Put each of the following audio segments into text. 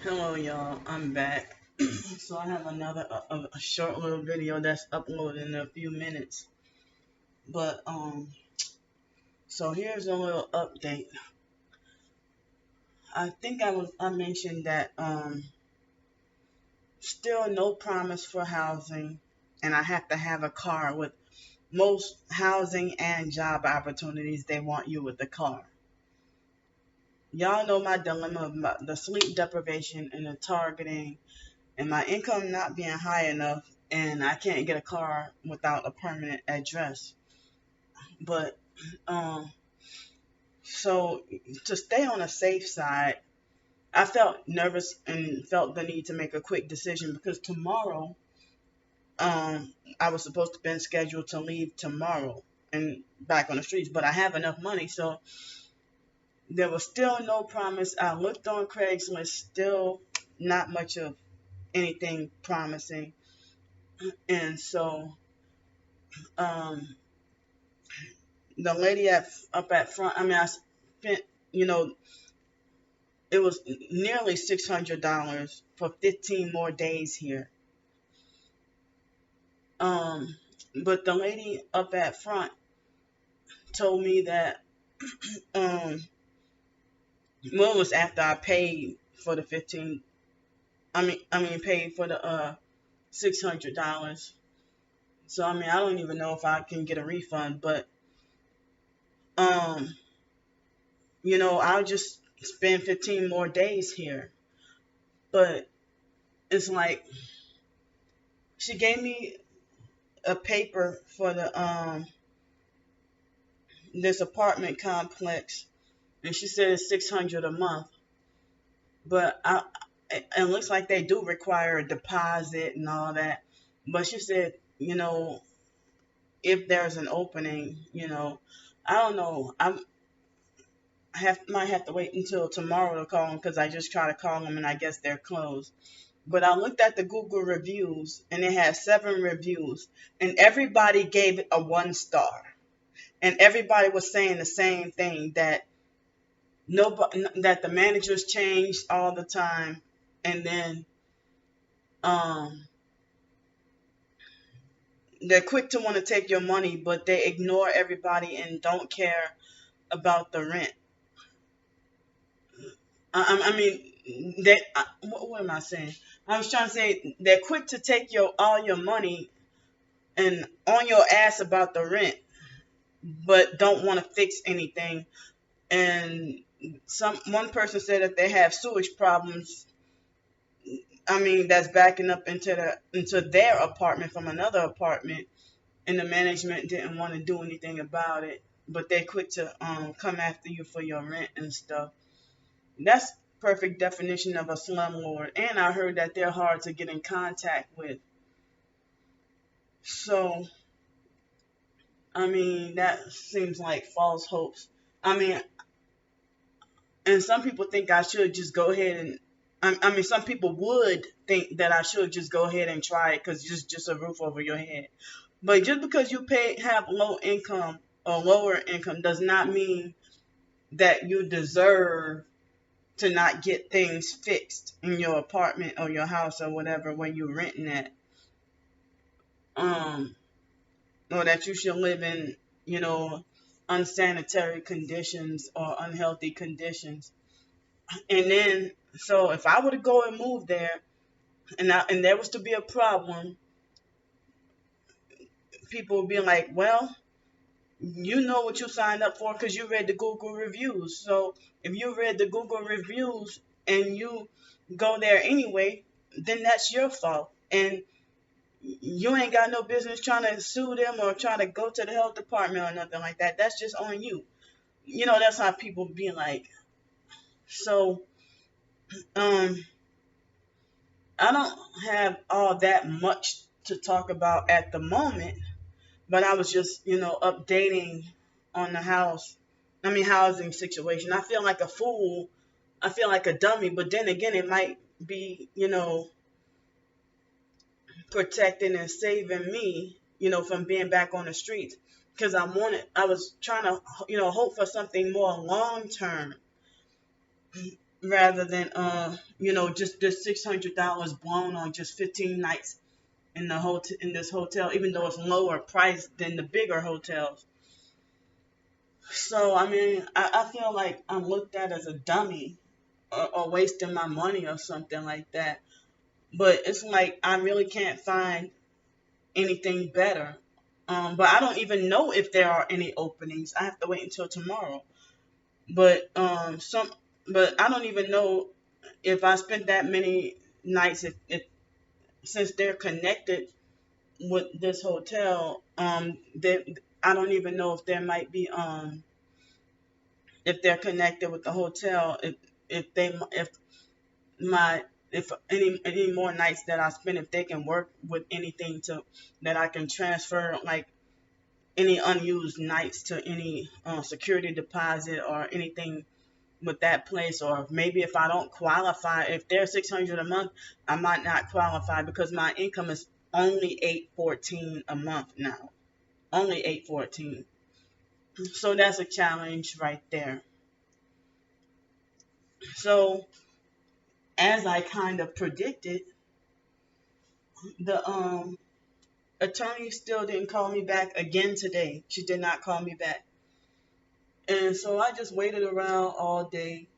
Hello, y'all. I'm back. So I have another a short little video that's uploaded in a few minutes. But so here's a little update. I think I mentioned that still no promise for housing, and I have to have a car. With most housing and job opportunities, they want you with a car. Y'all know my dilemma about the sleep deprivation and the targeting and my income not being high enough, and I can't get a car without a permanent address. But um, so to stay on a safe side, I felt nervous and felt the need to make a quick decision because tomorrow, I was supposed to been scheduled to leave tomorrow and back on the streets, but I have enough money, so there was still no promise. I looked on Craigslist, still not much of anything promising, and so um, the lady up at front. I mean, I spent, you know, it was nearly $600 for 15 more days here. Um, but the lady up at front told me that, um, well, it was after I paid for the 15. I mean, paid for the $600. So I mean, I don't even know if I can get a refund, but um, I'll just spend 15 more days here. But it's like she gave me a paper for the this apartment complex, and she said it's 600 a month. But it looks like they do require a deposit and all that. But she said, if there's an opening, I don't know. Might have to wait until tomorrow to call them because I just try to call them and I guess they're closed. But I looked at the Google reviews and it had 7 reviews, and everybody gave it a 1 star. And everybody was saying the same thing, that that the managers changed all the time, and then um, they're quick to want to take your money, but they ignore everybody and don't care about the rent. I mean, what am I saying? I was trying to say they're quick to take all your money and on your ass about the rent, but don't want to fix anything. And one person said that they have sewage problems. I mean, that's backing up into their apartment from another apartment, and the management didn't want to do anything about it, but they quick to come after you for your rent and stuff. That's perfect definition of a slumlord. And I heard that they're hard to get in contact with. So, I mean, that seems like false hopes. I mean, and some people think I should just go ahead and, I mean, some people would think that I should just go ahead and try it because just a roof over your head. But just because you have low income or lower income does not mean that you deserve to not get things fixed in your apartment or your house or whatever when you're renting it. Or that you should live in, unsanitary conditions or unhealthy conditions. And then, so if I were to go and move there, and there was to be a problem, people would be like, well, you know what you signed up for because you read the Google reviews. So if you read the Google reviews and you go there anyway, then that's your fault. And you ain't got no business trying to sue them or trying to go to the health department or nothing like that. That's just on you. That's how people be like. So, I don't have all that much to talk about at the moment, but I was just, updating on the housing situation. I feel like a fool. I feel like a dummy, but then again, it might be, protecting and saving me, from being back on the streets. Because I was trying to, hope for something more long term. rather than just this $600 blown on just 15 nights in the hotel, in this hotel, even though it's lower price than the bigger hotels. So I mean, I feel like I'm looked at as a dummy, or wasting my money or something like that. But it's like I really can't find anything better. But I don't even know if there are any openings. I have to wait until tomorrow. But but I don't even know if I spent that many nights, if since they're connected with this hotel, I don't even know if there might be if they're connected with the hotel, if my if any more nights that I spend, if they can work with anything to that I can transfer, like any unused nights to any security deposit or anything with that place. Or maybe if I don't qualify, if they're 600 a month, I might not qualify because my income is only 814 a month now, only 814. So that's a challenge right there. So as I kind of predicted, the attorney still didn't call me back again today. She did not call me back. And so I just waited around all day.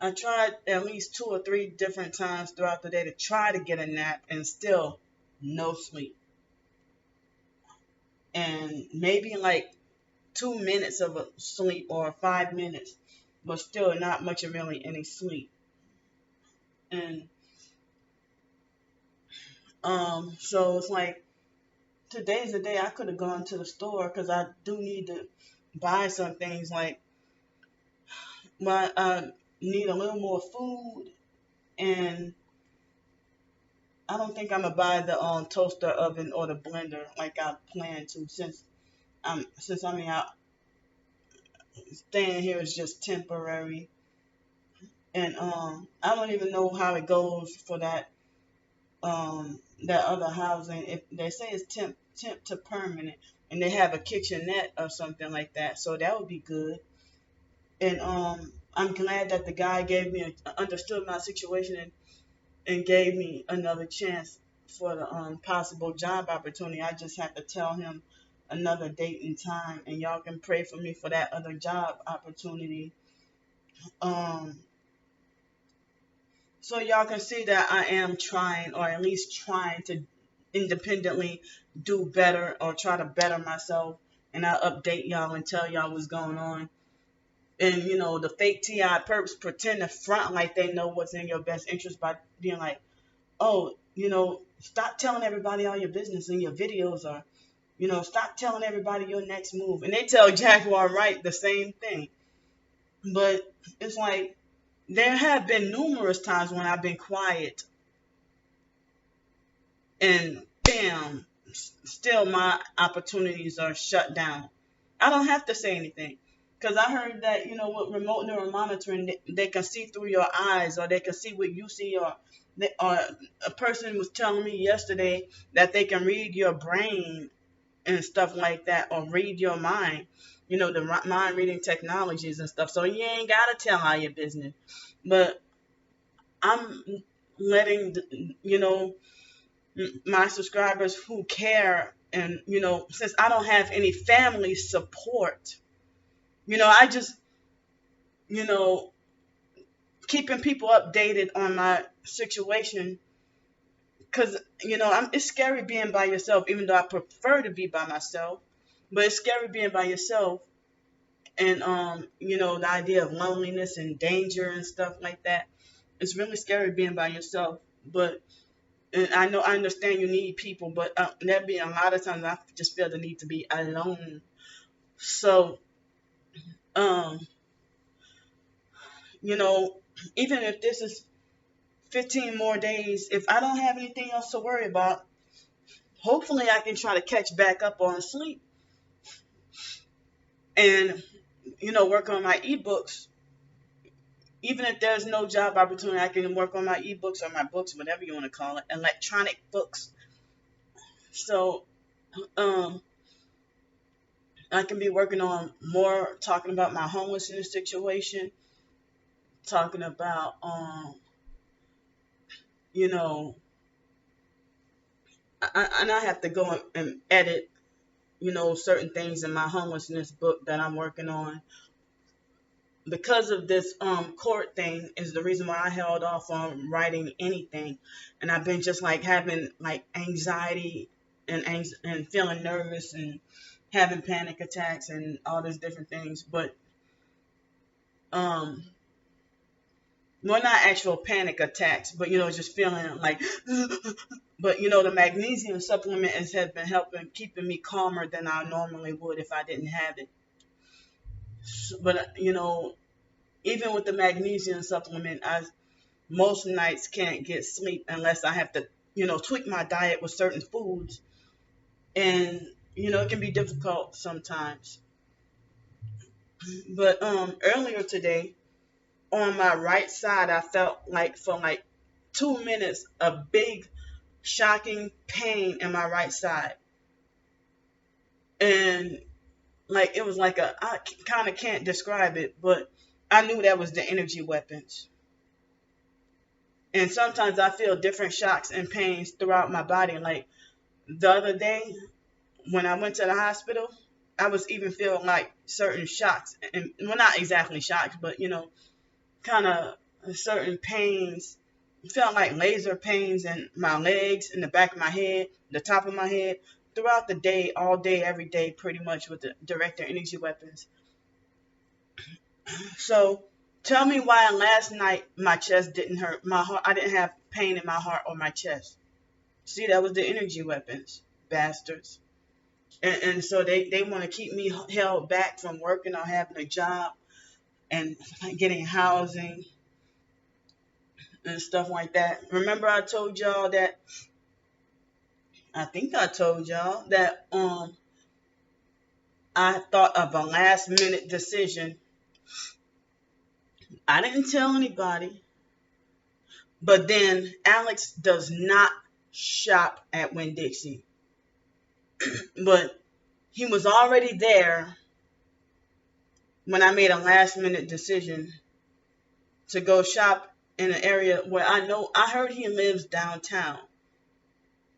I tried at least 2 or 3 different times throughout the day to try to get a nap, and still no sleep. And maybe like 2 minutes of a sleep or 5 minutes, but still not much of really any sleep. And so it's like today's the day I could have gone to the store because I do need to buy some things. Like I need a little more food, and I don't think I'm gonna buy the toaster oven or the blender like I plan to, since I mean, staying here is just temporary. And I don't even know how it goes for that other housing. If they say it's temp to permanent, and they have a kitchenette or something like that, so that would be good. And I'm glad that the guy understood my situation, and gave me another chance for the possible job opportunity. I just have to tell him another date and time, and y'all can pray for me for that other job opportunity. Um, so y'all can see that I am trying, or at least trying to independently do better, or try to better myself. And I'll update y'all and tell y'all what's going on. And the fake TI perps pretend to front like they know what's in your best interest by being like, oh, stop telling everybody all your business in your videos, or stop telling everybody your next move. And they tell Jaguar Wright the same thing. But it's like, there have been numerous times when I've been quiet, and bam, still my opportunities are shut down. I don't have to say anything. Because I heard that, with remote neural monitoring, they can see through your eyes, or they can see what you see, or a person was telling me yesterday that they can read your brain and stuff like that, or read your mind, the mind reading technologies and stuff. So you ain't got to tell all your business. But I'm letting, my subscribers who care, and, since I don't have any family support, I just, you know, keeping people updated on my situation, because it's scary being by yourself, even though I prefer to be by myself. But it's scary being by yourself, and the idea of loneliness and danger and stuff like that. It's really scary being by yourself. But and I know, I understand you need people, but there be a lot of times I just feel the need to be alone. So um you know even if this is 15 more days, if I don't have anything else to worry about, hopefully I can try to catch back up on sleep, and work on my ebooks. Even if there's no job opportunity, I can work on my ebooks, or my books, whatever you want to call it, electronic books. So um I can be working on more, talking about my homelessness situation, talking about, you know, and I have to go and edit, certain things in my homelessness book that I'm working on. Because of this court thing is the reason why I held off on writing anything, and I've been just like having like anxiety and feeling nervous and having panic attacks and all these different things, but um well, not actual panic attacks, but just feeling like but the magnesium supplement has been helping keeping me calmer than I normally would if I didn't have it. But even with the magnesium supplement, I most nights can't get sleep unless I have to, tweak my diet with certain foods. And, it can be difficult sometimes. But earlier today, on my right side, I felt like for like 2 minutes a big shocking pain in my right side. And like it was like I kind of can't describe it, but I knew that was the energy weapons. And sometimes I feel different shocks and pains throughout my body. Like the other day when I went to the hospital, I was even feeling like certain shocks, and well, not exactly shocks, but kind of certain pains. It felt like laser pains in my legs, in the back of my head, the top of my head, throughout the day, all day, every day, pretty much with the director energy weapons. So tell me why last night my chest didn't hurt. My heart, I didn't have pain in my heart or my chest. See, that was the energy weapons, bastards. And so they want to keep me held back from working or having a job and getting housing and stuff like that. Remember I told y'all that, I think I told y'all that I thought of a last minute decision. I didn't tell anybody, but then Alex does not shop at Winn-Dixie. But he was already there when I made a last minute decision to go shop in an area where I heard he lives downtown.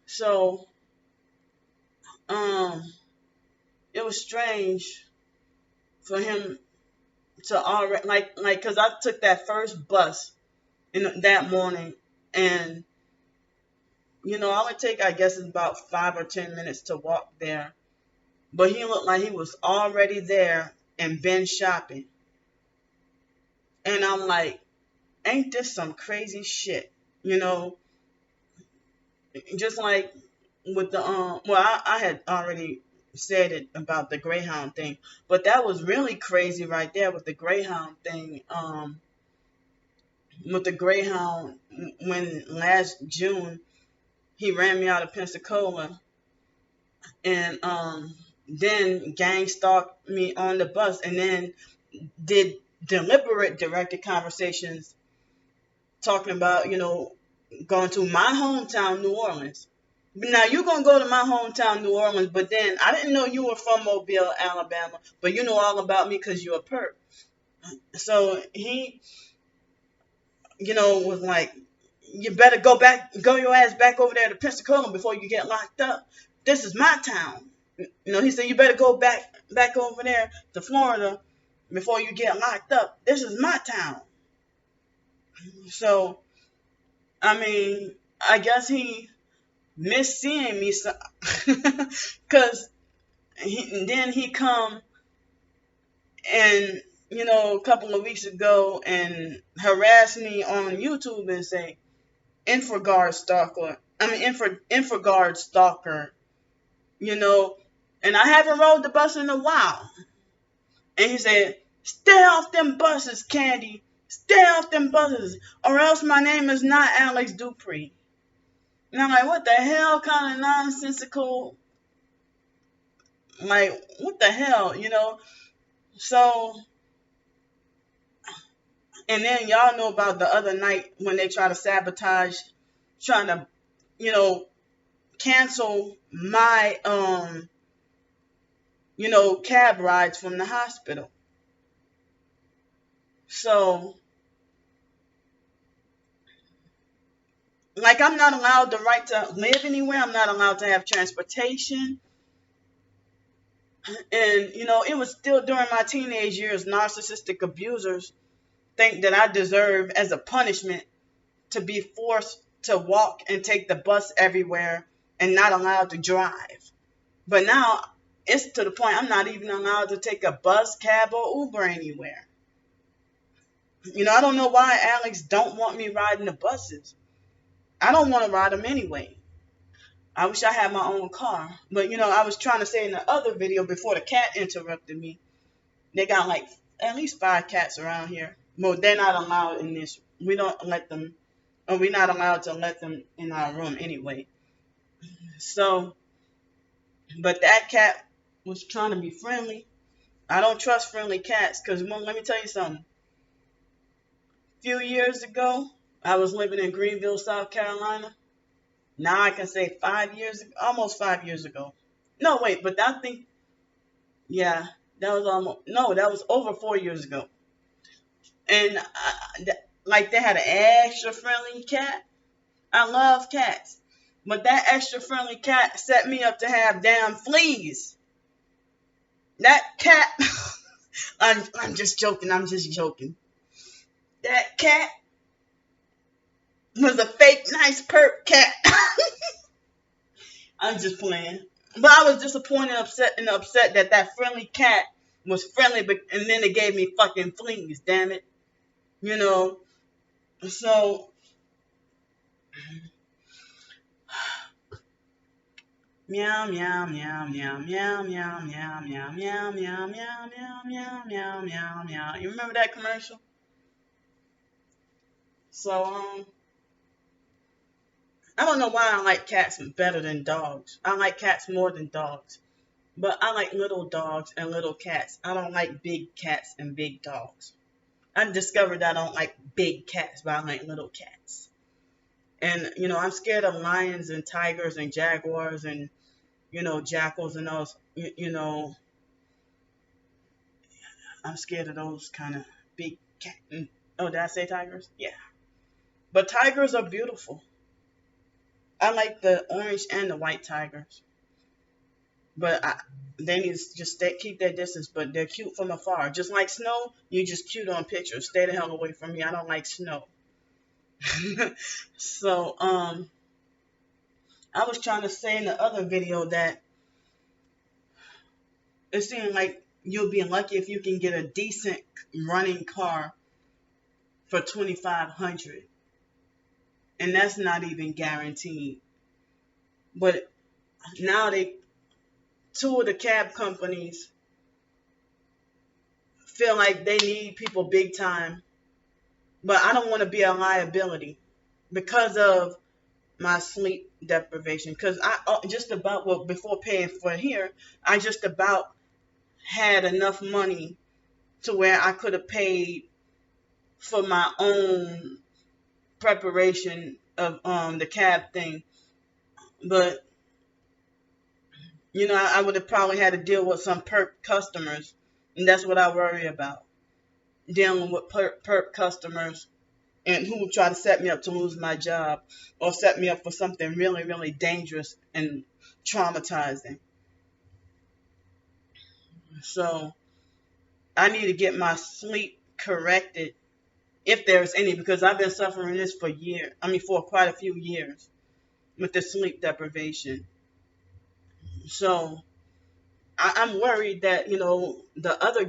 So it was strange for him to already like because I took that first bus in that morning, and I would take, I guess, it's about 5 or 10 minutes to walk there. But he looked like he was already there and been shopping. And I'm like, ain't this some crazy shit? Just like with the I had already said it about the Greyhound thing, but that was really crazy right there with the Greyhound thing. With the Greyhound, when last June he ran me out of Pensacola, and then gang stalked me on the bus, and then did deliberate directed conversations talking about, going to my hometown, New Orleans. Now you're going to go to my hometown, New Orleans, but then I didn't know you were from Mobile, Alabama, but you know all about me because you're a perp. So he, was like, you better go your ass back over there to Pensacola before you get locked up. This is my town. He said, you better go back over there to Florida before you get locked up. This is my town. So, I mean, I guess he missed seeing me, because then he come and, a couple of weeks ago and harassed me on YouTube and say, Infraguard stalker, and I haven't rode the bus in a while. And he said, stay off them buses, Candy. Stay off them buses, or else my name is not Alex Dupree. And I'm like, what the hell kind of nonsensical, like, what the hell, So, and then y'all know about the other night when they try to sabotage, trying to, cancel my, cab rides from the hospital. So, Like, I'm not allowed the right to live anywhere. I'm not allowed to have transportation. And, it was still during my teenage years, narcissistic abusers think that I deserve, as a punishment, to be forced to walk and take the bus everywhere and not allowed to drive. But now it's to the point I'm not even allowed to take a bus, cab, or Uber anywhere. I don't know why Alex don't want me riding the buses. I don't want to ride them anyway. I wish I had my own car. But, I was trying to say in the other video before the cat interrupted me, they got like at least 5 cats around here. Well, they're not allowed in this. We don't let them, or we're not allowed to let them in our room anyway. So, but that cat was trying to be friendly. I don't trust friendly cats because, let me tell you something. A few years ago, I was living in Greenville, South Carolina. Now I can say 5 years, almost 5 years ago. No, wait, but I think, yeah, that was over 4 years ago. And like, they had an extra friendly cat. I love cats. But that extra friendly cat set me up to have damn fleas. That cat, I'm just joking. That cat was a fake nice perp cat. I'm just playing. But I was disappointed and upset that friendly cat was friendly, and then it gave me fucking fleas, damn it. So meow meow meow meow meow meow meow meow meow meow meow meow meow meow meow meow. You remember that commercial? So I don't know why I like cats better than dogs. I like cats more than dogs. But I like little dogs and little cats. I don't like big cats and big dogs. I discovered that I don't like big cats, but I like little cats. And, I'm scared of lions and tigers and jaguars and, jackals and those, I'm scared of those kind of big cats. Oh, did I say tigers? Yeah. But tigers are beautiful. I like the orange and the white tigers. But they need to just keep their distance, but they're cute from afar. Just like snow, you just cute on pictures. Stay the hell away from me. I don't like snow. So, I was trying to say in the other video that it seemed like you'll be lucky if you can get a decent running car for $2,500. And that's not even guaranteed. But now 2 of the cab companies feel like they need people big time. But I don't want to be a liability because of my sleep deprivation. Because before paying for here, I just about had enough money to where I could have paid for my own preparation of the cab thing. But, I would have probably had to deal with some perp customers. And that's what I worry about. Dealing with perp customers and who would try to set me up to lose my job or set me up for something really, really dangerous and traumatizing. So I need to get my sleep corrected, if there's any, because I've been suffering this for quite a few years with the sleep deprivation. So I'm worried that, the other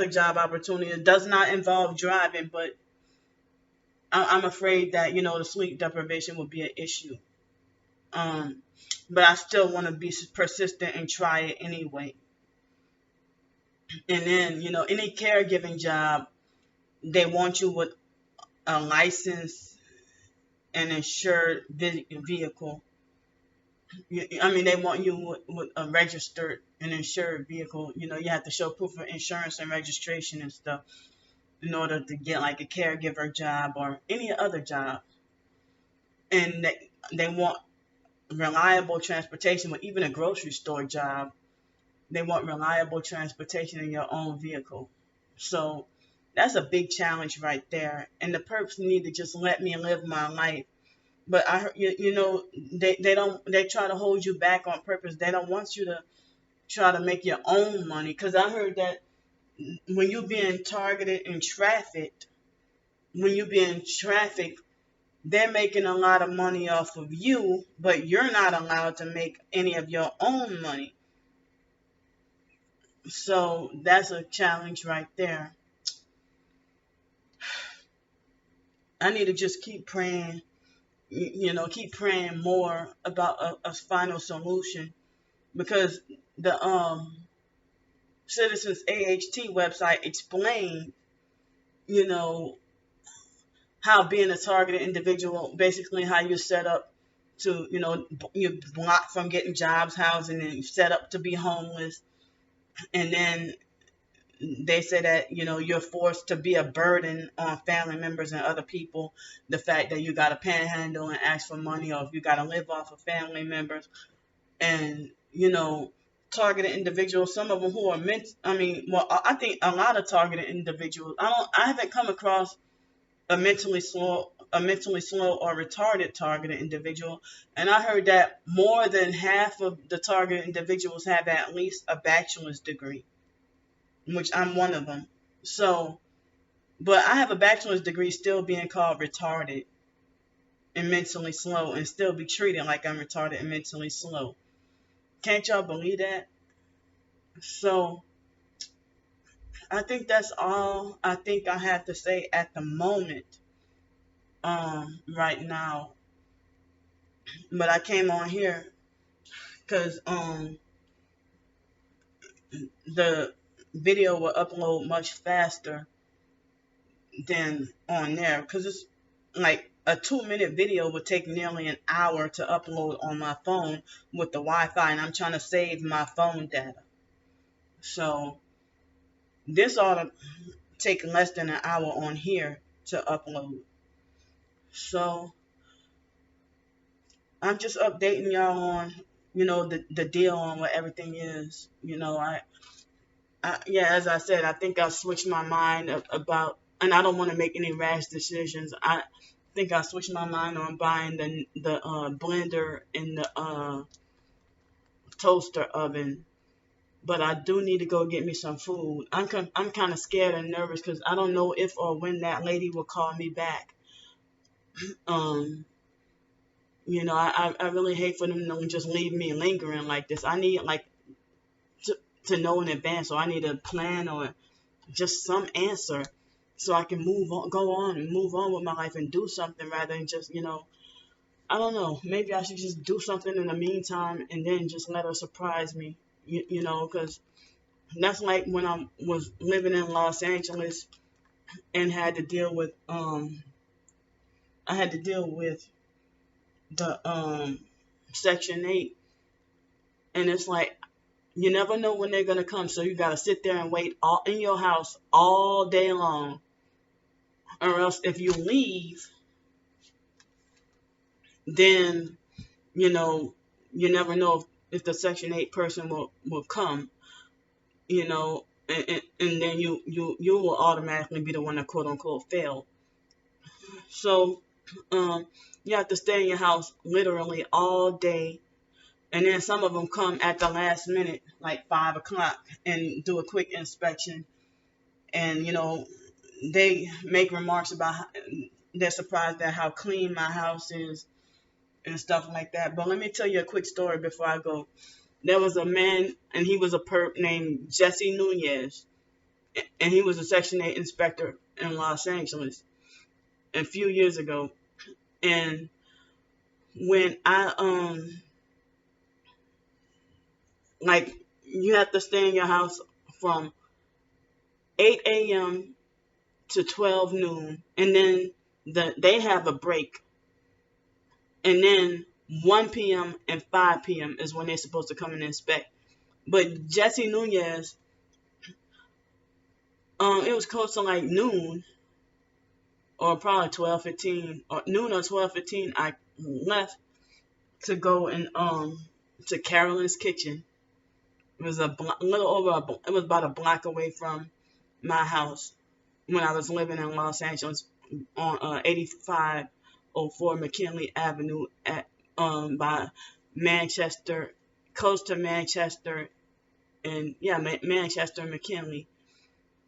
job opportunity does not involve driving, but I'm afraid that, the sleep deprivation will be an issue. But I still want to be persistent and try it anyway. And then, any caregiving job, they want you with a license and insured vehicle. They want you with a registered and insured vehicle. You have to show proof of insurance and registration and stuff in order to get like a caregiver job or any other job. And they want reliable transportation, with even a grocery store job. They want reliable transportation in your own vehicle. So That's a big challenge right there. And the perps need to just let me live my life. But I heard, they try to hold you back on purpose. They don't want you to try to make your own money. Because I heard that when you're being targeted and trafficked, they're making a lot of money off of you, but you're not allowed to make any of your own money. So that's a challenge right there. I need to just keep praying, keep praying more about a final solution, because the Citizens AHT website explained, you know, how being a targeted individual, basically how you're set up to, you're blocked from getting jobs, housing, and set up to be homeless. And then they say that, you're forced to be a burden on family members and other people. The fact that you got to panhandle and ask for money, or if you got to live off of family members. And, targeted individuals, some of them who are I think a lot of targeted individuals, I haven't come across a mentally slow or retarded targeted individual. And I heard that more than half of the targeted individuals have at least a bachelor's degree, which I'm one of them. So, but I have a bachelor's degree still being called retarded and mentally slow, and still be treated like I'm retarded and mentally slow. Can't y'all believe that? So, I think that's all I think I have to say at the moment, right now. But I came on here because the video will upload much faster than on there, because it's like a 2-minute video would take nearly an hour to upload on my phone with the Wi-Fi, and I'm trying to save my phone data. So this ought to take less than an hour on here to upload. So I'm just updating y'all on, the deal on what everything is. As I said, I think I switched my mind about, and I don't want to make any rash decisions. I think I switched my mind on buying the blender and the toaster oven, but I do need to go get me some food. I'm kind of scared and nervous because I don't know if or when that lady will call me back. I really hate for them to just leave me lingering like this. I need to know in advance, or I need a plan or just some answer so I can go on and move on with my life and do something, rather than just, I don't know, maybe I should just do something in the meantime and then just let her surprise me, because that's like when I was living in Los Angeles and had to deal with the Section 8, and it's like, you never know when they're going to come, so you got to sit there and wait all in your house all day long. Or else if you leave, then, you never know if the Section 8 person will come, and then you will automatically be the one that quote unquote failed. So you have to stay in your house literally all day. And then some of them come at the last minute, like 5 o'clock, and do a quick inspection. And, they make remarks about how they're surprised at how clean my house is and stuff like that. But let me tell you a quick story before I go. There was a man, and he was a perp named Jesse Nunez. And he was a Section 8 inspector in Los Angeles a few years ago. And when you have to stay in your house from 8 a.m. to 12 noon, and then they have a break, and then 1 p.m. and 5 p.m. is when they're supposed to come and inspect. But Jesse Nunez, it was close to like noon, or probably 12:15, or noon or 12:15. I left to go and to Carolyn's Kitchen. It was it was about a block away from my house. when I was living in Los Angeles on 8504 McKinley Avenue by Manchester, close to Manchester, and yeah, Manchester and McKinley.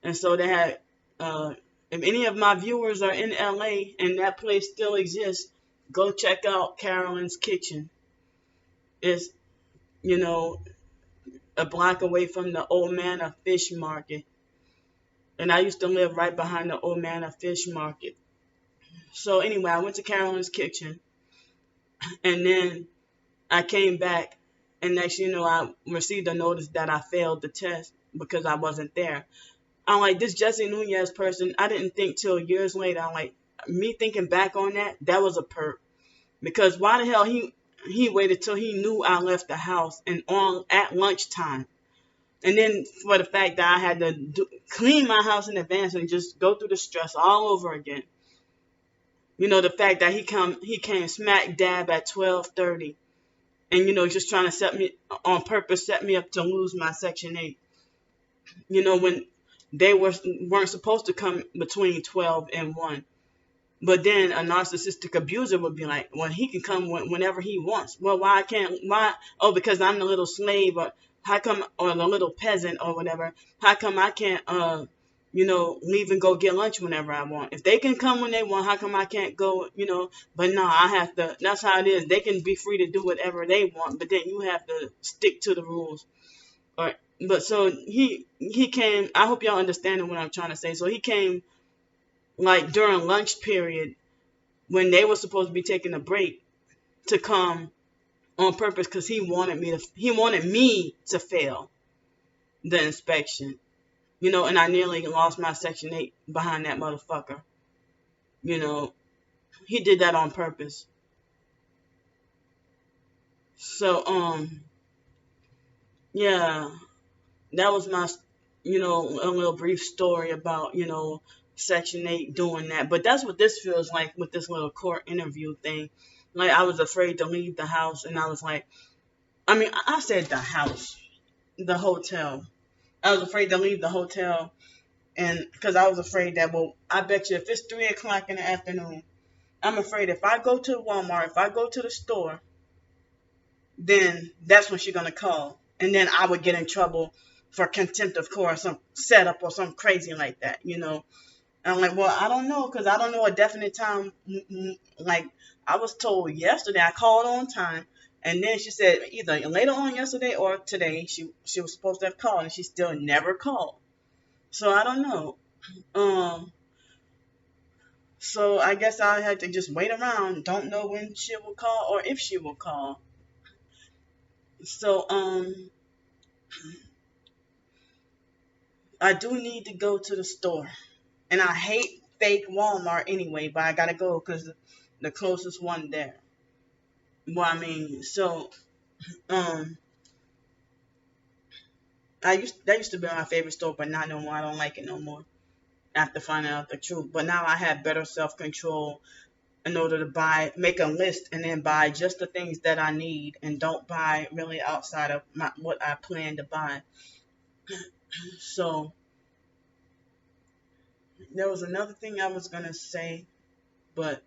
And so they had, if any of my viewers are in LA and that place still exists, go check out Carolyn's Kitchen. It's, you know, a block away from the Old Manor Fish Market. And I used to live right behind the Old Manor Fish Market. So anyway, I went to Carolyn's Kitchen. And then I came back. And next, I received a notice that I failed the test because I wasn't there. I'm like, this Jesse Nunez person, I didn't think till years later. I'm like, me thinking back on that was a perk. Because why the hell he waited till he knew I left the house and at lunchtime. And then for the fact that I had to clean my house in advance and just go through the stress all over again. The fact that he came smack dab at 12:30 and, just trying to set me up to lose my Section 8. When they weren't supposed to come between 12 and 1. But then a narcissistic abuser would be like, well, he can come whenever he wants. Well, why can't? Why? Oh, because I'm the little slave, or how come, or the little peasant, or whatever. How come I can't, leave and go get lunch whenever I want? If they can come when they want, how come I can't go? But no, I have to. That's how it is. They can be free to do whatever they want, but then you have to stick to the rules. But so he came. I hope y'all understanding what I'm trying to say. So he came like during lunch period when they were supposed to be taking a break to come on purpose because he wanted me to fail the inspection. And I nearly lost my Section 8 behind that motherfucker. He did that on purpose. So yeah, that was my a little brief story about Section 8 doing that. But that's what this feels like with this little court interview thing. Like, I was afraid to leave the house, and I was like, I said the house, the hotel. I was afraid to leave the hotel, and because I was afraid that, well, I bet you if it's 3 o'clock in the afternoon, I'm afraid if I go to Walmart, if I go to the store, then that's when she's going to call. And then I would get in trouble for contempt of court, some setup or something crazy like that, And I'm like, well, I don't know, because I don't know a definite time. Like, I was told yesterday, I called on time, and then she said either later on yesterday or today she was supposed to have called, and she still never called. So I don't know. So I guess I had to just wait around. Don't know when she will call or if she will call. So I do need to go to the store. And I hate fake Walmart anyway, but I gotta go because the closest one there. Well, so that used to be my favorite store, but not no more. I don't like it no more after finding out the truth. But now I have better self-control in order to make a list and then buy just the things that I need and don't buy really outside of what I plan to buy. So there was another thing I was gonna say, but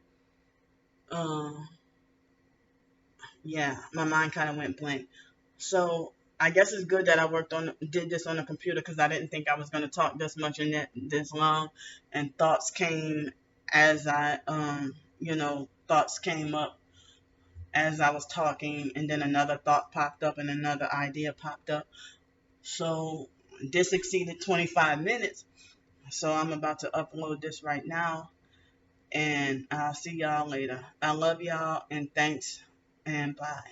yeah, my mind kind of went blank. So I guess it's good that I did this on the computer because I didn't think I was gonna talk this much and this long, and thoughts came as thoughts came up as I was talking, and then another thought popped up and another idea popped up. So this exceeded 25 minutes. So I'm about to upload this right now, and I'll see y'all later. I love y'all, and thanks, and bye.